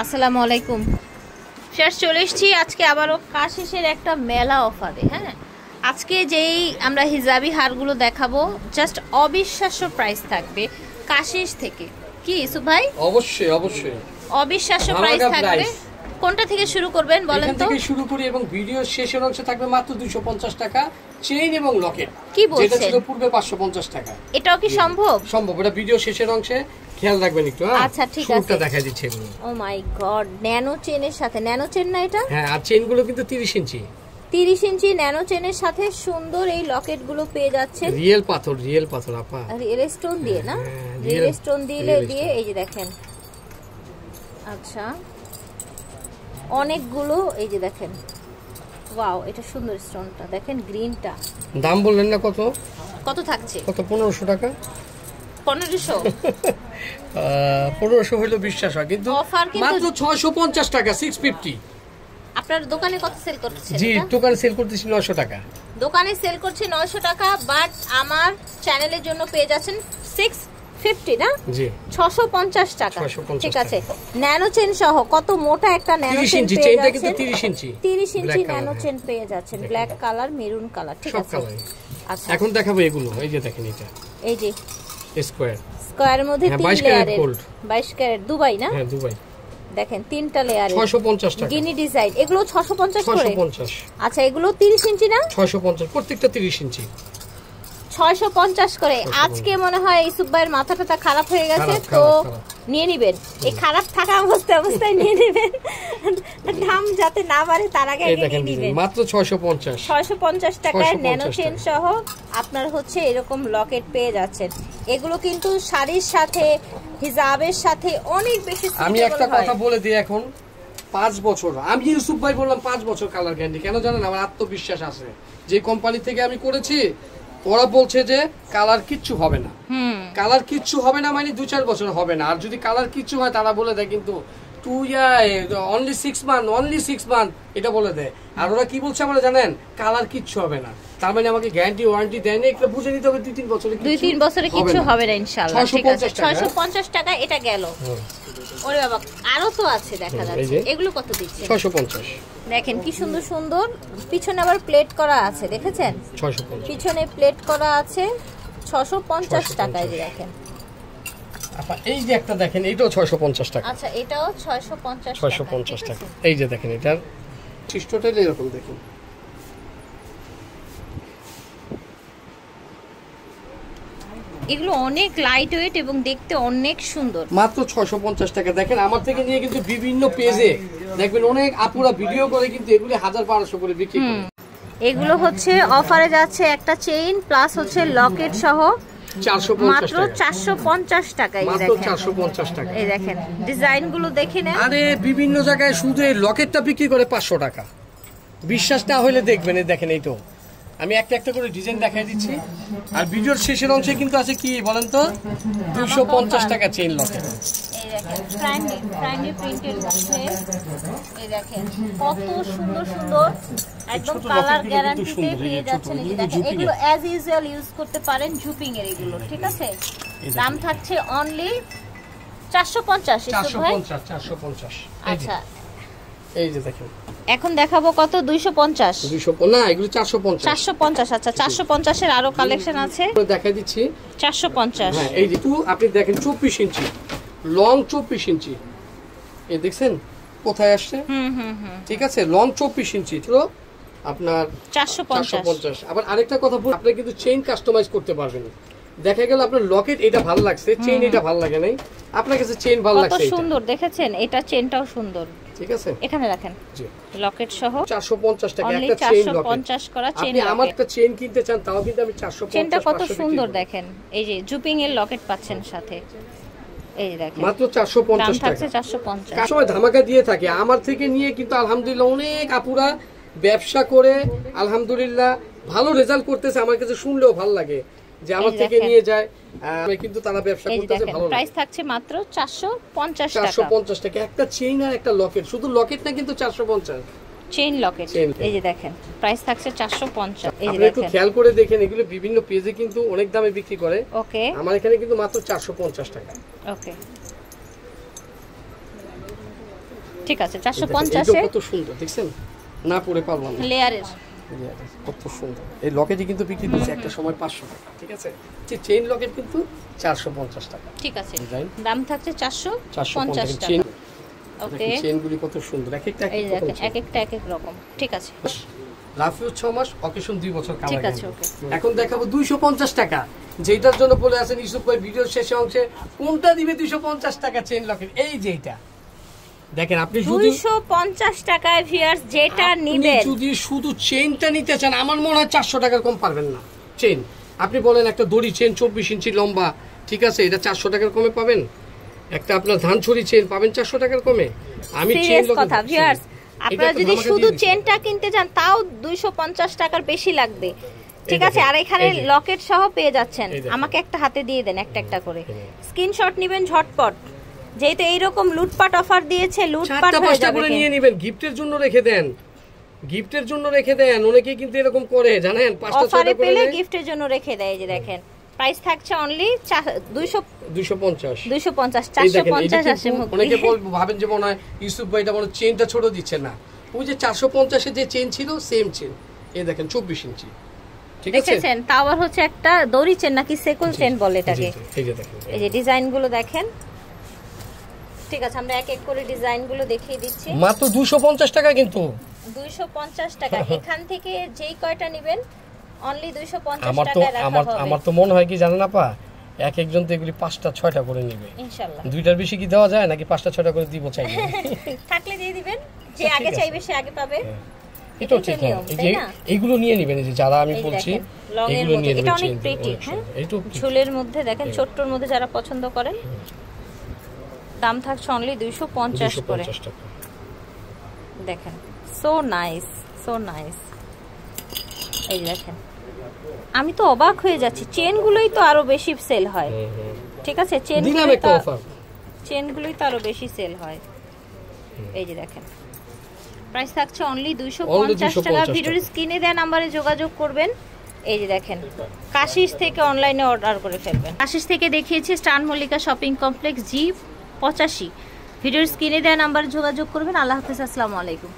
আসসালামু আলাইকুম। শেষ চলে এসেছি আজকে আবারও কাশিসের একটা মেলা অফারে। হ্যাঁ, আজকে যেই আমরা হিজাবি হারগুলো দেখাবো জাস্ট অবিশ্বাস্য প্রাইস থাকবে কাশিস থেকে। কি ইসু ভাই? অবশ্যই অবশ্যই অবিশ্বাস্য প্রাইস থাকবে। কোনটা থেকে শুরু করবেন বলেন তো? এখান থেকে শুরু করি এবং ভিডিও শেষের অংশে থাকবে মাত্র 250 টাকা চেইন এবং লকেট। কি বলছেন? যেটা ছিল পূর্বে 550 টাকা। এটাও কি সম্ভব? সম্ভব, এটা ভিডিও শেষের অংশে খেয়াল রাখবেন একটু। আচ্ছা ঠিক আছে, শুরুটা দেখাই দিচ্ছি। ও মাই গড, ন্যানো চেনের সাথে, ন্যানো চেন না এটা? হ্যাঁ, আর চেইনগুলো কিন্তু 30 ইঞ্চি 30 ইঞ্চি ন্যানো চেনের সাথে সুন্দর এই লকেট গুলো পেয়ে যাচ্ছে। রিয়েল পাথর আপা, রিয়েল স্টোন দিয়ে না? রিয়েল স্টোন দিয়ে এই যে দেখেন। আচ্ছা, অনেকগুলো এই যে দেখেন। ওয়াও, এটা সুন্দর স্টোনটা দেখেন, গ্রিনটা। দাম বললেন না কত? কত থাকছে? কত? 1500 টাকা। 1500? 1500 হলো বিশ্বাস হয়, কিন্তু অফার কিন্তু মাত্র 650 টাকা, 650। আপনার দোকানে কত সেল করতেছেন? জি, দোকানে সেল করতেছি 900 টাকা। দোকানে সেল করছে 900 টাকা, বাট আমার চ্যানেলের জন্য পেয়ে যাচ্ছেন 650 না? জি, 650 টাকা। 650 ঠিক আছে, ন্যানো চেন সহ কত মোটা একটা ন্যানো চেন পেয়ে চেনটা যাচ্ছেন। কিন্তু 30 ইঞ্চি 30 ইঞ্চি ন্যানো চেন পেয়ে যাচ্ছেন, ব্ল্যাক কালার, মেরুন কালার। ঠিক আছে, আচ্ছা এখন দেখাবো এগুলো। এই যে দেখেন, এটা এই যে স্কয়ারের মধ্যে 3 লেয়ারের 22 ক্যারেট দুবাই না? হ্যাঁ, দুবাই। দেখেন 3টা লেয়ারে 650 টাকা। গিনি ডিজাইন, এগুলো 650 করে। 650। আচ্ছা, এগুলো 30 ইঞ্চি না? 650, প্রত্যেকটা 30 ইঞ্চি 650 করে। আজকে মনে হয় ইসুফ ভাইয়ের মাথাটা খারাপ হয়ে গেছে, তো নিয়ে নেবেন। এই খারাপ থাকা অবস্থায় নিয়ে নেবেন, দাম যাতে না বাড়ে তার আগে নিয়ে নেবেন। মাত্র 650 টাকায় ন্যানো চেন সহ আপনার হচ্ছে এরকম লকেট পেয়ে যাচ্ছেন। এগুলো কিন্তু শাড়ির সাথে, হিজাবের সাথে অনেক বেশি। আমি একটা কথা বলে দিই, এখন 5 বছর আমি ইউসুফ ভাই বললাম 5 বছর কালার গ্যারান্টি। কেন জানেন? আমার আত্মবিশ্বাস আছে, যে কোম্পানি থেকে আমি করেছি ওরা বলছে যে কালার কিচ্ছু হবে না। কালার কিচ্ছু হবে না মানে 2-4 বছর হবে না। আর যদি কালার কিচ্ছু হয় তারা বলে দেয় কিন্তু অনলি 6 মান্থ এটা বলে দেয়। আর ওরা কি বলছে আমরা জানেন? কালার কিচ্ছু হবে না। তার মানে আমাকে গ্যারান্টি ওয়ারেন্টি দেয় না, এটা বুঝে নিতে হবে 2-3 বছরে। 2-3 বছরে কিছু হবে না ইনশাআল্লাহ। ঠিক আছে, 650 টাকা এটা গেল। ওরে বাবা, আরো তো আছে দেখা যাচ্ছে। এগুলো কত দিচ্ছে? 650। দেখেন কি সুন্দর সুন্দর, পিছনে আবার প্লেট করা আছে, দেখেছেন? 650 পিছনে প্লেট করা আছে 650 টাকায়। দেখেন আপা, এই যে একটা দেখেন, এটাও 650 টাকা। আচ্ছা, এটাও 650 টাকা। এই যে দেখেন, এটার সিস্টেমটা এরকম দেখুন। এগুলো অনেক লাইট ওয়েট এবং দেখতে অনেক সুন্দর। মাত্র 650 টাকা। দেখেন, আমার থেকে নিয়ে কিন্তু বিভিন্ন পেজে দেখবেন অনেক আপুরা ভিডিও করে কিন্তু এগুলি 1000-1200 করে বিক্রি করে। এগুলো হচ্ছে অফারে যাচ্ছে একটা চেইন প্লাস হচ্ছে লকেট সহ 450 টাকা। মাত্র 450 টাকা। এই দেখেন ডিজাইন গুলো দেখে নেন। আরে বিভিন্ন জায়গায় শুধু এই লকেটটা বিক্রি করে 500 টাকা। বিশ্বাস না হলে দেখবেন, এই দেখেন, এই তো আমি একটা একটা করে ডিজাইন দেখাই দিচ্ছি। আর ভিডিওর শেষের অংশে কিন্তু আছে কি বলেন তো, 250 টাকা চেইন লকেট। এই দেখেন প্রাইমারি প্রিন্টের মধ্যে এই দেখেন কত সুন্দর সুন্দর, একদম কালার গ্যারান্টিতে পেয়ে যাচ্ছেন। এই দেখেন, এগুলো অ্যাজ ইউজুয়াল ইউজ করতে পারেন, জুপিং এর এগুলো। ঠিক আছে, দাম থাকছে অনলি 450। 450। আচ্ছা, এই যে দেখেন, এখন দেখাবো কত? 250 না, এগুলো 450। আচ্ছা, 450 এর আরো কালেকশন আছে, দেখাই দিচ্ছি। 450। হ্যাঁ, এই যে আপনি দেখেন 24 ইঞ্চি লং, 24 ইঞ্চি। এই দেখছেন কোথায় আসছে? ঠিক আছে, লং 24 ইঞ্চি তো আপনার 450। আবার আরেকটা কথা বলি, আপনি কিন্তু চেইন কাস্টমাইজ করতে পারবেন। দেখা গেল আপনার লকেট এটা ভালো লাগছে, চেইন এটা ভালো লাগে নাই, আপনার কাছে চেইন ভালো লাগছে। কত সুন্দর দেখেছেন, এটা চেইনটাও সুন্দর। ঠিক আছে, এখানে রাখেন জি, লকেট সহ 450 টাকা একটা চেইন লকেট। 450 করা চেইন আপনি লকেট। আমার একটা চেইন কিনতে চান তাও কিন্তু আমি 450। চেইনটা কত সুন্দর দেখেন, এই যে জুপিং এর লকেট পাচ্ছেন সাথে। এই যে দেখেন, মাত্র 450 টাকা। থাকছে 450। কার সময় ধামাকা দিয়ে থাকে, আমার থেকে নিয়ে কিন্তু আলহামদুলিল্লাহ অনেক আপুরা ব্যবসা করে আলহামদুলিল্লাহ ভালো রেজাল্ট করতেছে। আমার কাছে শুনলেও ভালো লাগে যে আমার থেকে নিয়ে যায়, কিন্তু তারা ব্যবসা করতেছে ভালো। প্রাইস থাকছে মাত্র 450 টাকা। 450 টাকা একটা চেইন আর একটা লকেট, শুধু লকেট না কিন্তু 450 চেইন লকেট। এই যে দেখেন, প্রাইস থাকছে 450। এই যে আপনি একটু খেয়াল করে দেখেন, এগুলো বিভিন্ন পেজে কিন্তু অনেক দামে বিক্রি করে। ওকে, আমার এখানে কিন্তু মাত্র 450 টাকা। ওকে, ঠিক আছে 450 এ কত সুন্দর দেখছেন, না পরে পারলাম না লেয়ারের, কত সুন্দর। এই লকেটই কিন্তু বিক্রি করছে একটা সময় 500 টাকা, ঠিক আছে। যে চেইন লকেট কিন্তু 450 টাকা, ঠিক আছে, দাম থাকছে 450 টাকা। ওকে, চেইনগুলি কত সুন্দর, এক একটা এই দেখেন এক একটা এক এক রকম, ঠিক আছে। রাফিউ 6 মাস, অকেশন 2 বছর কালার, ঠিক আছে। ওকে, এখন দেখাবো 250 টাকা, যেটার জন্য বলে আছেন ইউসুফ ভাই ভিডিওর শেষে অংশে কোনটা দিবে 250 টাকা চেইন লকেট, এই যে এটা দেখেন। আপনি 250 টাকায় ভিউয়ার্স যেটা নেবেন, যদি শুধু চেইনটা নিতে চান আমার মনে হয় 400 টাকার কম পারবেন না। চেইন আপনি বলেন একটা দড়ি চেইন 24 ইঞ্চি লম্বা, ঠিক আছে, এটা 400 টাকার কমে পাবেন? একটা আপনার ধানছড়ি চেইন পাবেন 400 টাকার কমে? আমি চেইন কথা ভিউয়ার্স, আপনারা যদি শুধু চেইনটা কিনতে যান তাও 250 টাকার বেশি লাগবে, ঠিক আছে। আর এখানে লকেট সহ পেয়ে যাচ্ছেন। আমাকে একটা হাতে দিয়ে দেন একটা একটা করে, স্ক্রিনশট নেবেন ঝটপট, যেহেতু এইরকম লুটপাট অফার দিয়েছে, লুটপাট হয়ে যাবে। করে নিয়ে নেবেন, গিফটের জন্য রেখে দেন, গিফটের জন্য রেখে দেন। অনেকেই কিন্তু এরকম করে জানেন, 5টা 6টা করে পেলে গিফটের জন্য রেখে দেয়। এই যে দেখেন প্রাইস থাকছে অনলি 250 450 আসে। অনেকে ভাবেন যে মনে হয় ইউসুফ ভাই এটা মনে চেইনটা ছোট দিচ্ছে না, ওই যে 450 এর যে চেইন ছিল সেম চেইন, এই দেখেন 24 ইঞ্চি, ঠিক আছে। দেখেছেন তাও আবার হচ্ছে একটা দড়ি চেন নাকি সেকল চেন বলে এটাকে। এই যে দেখেন, এই যে ডিজাইনগুলো দেখেন, ঠিক আছে। আমরা এক এক করে ডিজাইনগুলো দেখিয়ে দিচ্ছি। মাত্র 250 টাকা, কিন্তু 250 টাকা। এখান থেকে যেই কয়টা নেবেন অনলি 250 টাকায় রাখা হবে। আমার তো মনে হয় কি জানেন আপা, এক একজন তো এগুলি 5টা 6টা করে নেবে ইনশাআল্লাহ। 2টার বেশি কি দেওয়া যায় নাকি 5টা 6টা করে দিব চাইলে? থাকলে দিয়ে দিবেন, যে আগে চাইবে সে আগে পাবে। এটাও ঠিক না, এই যে এইগুলো নিয়ে নেবেন, এই যে যারা আমি বলছি এগুলো নিয়ে নেবেন। এটা অনেক প্রিটি, হ্যাঁ, ঝুলের মধ্যে দেখেন ছোট্টর মধ্যে যারা পছন্দ করেন। দাম থাকছে অনলি 250 করে, দেখেন সো নাইস, সো নাইস। এই দেখেন, আমি তো অবাক হয়ে যাচ্ছি, চেনগুলোই তো আরো বেশি সেল হয়, ঠিক আছে। চেনগুলোই তো আরো বেশি সেল হয়। এই যে দেখেন প্রাইস থাকছে অনলি 250 টাকা। ভিডিওর স্ক্রিনে দেওয়া নম্বরে যোগাযোগ করবেন। এই যে দেখেন কাশিস থেকে অনলাইনে অর্ডার করে ফেলবেন। কাশিস থেকে দেখিয়েছি star Mallika shopping complex G85। ভিডিওর স্ক্রিনে দেওয়া নম্বরে যোগাযোগ করবেন। আল্লাহ হাফেজ, আসসালামু আলাইকুম।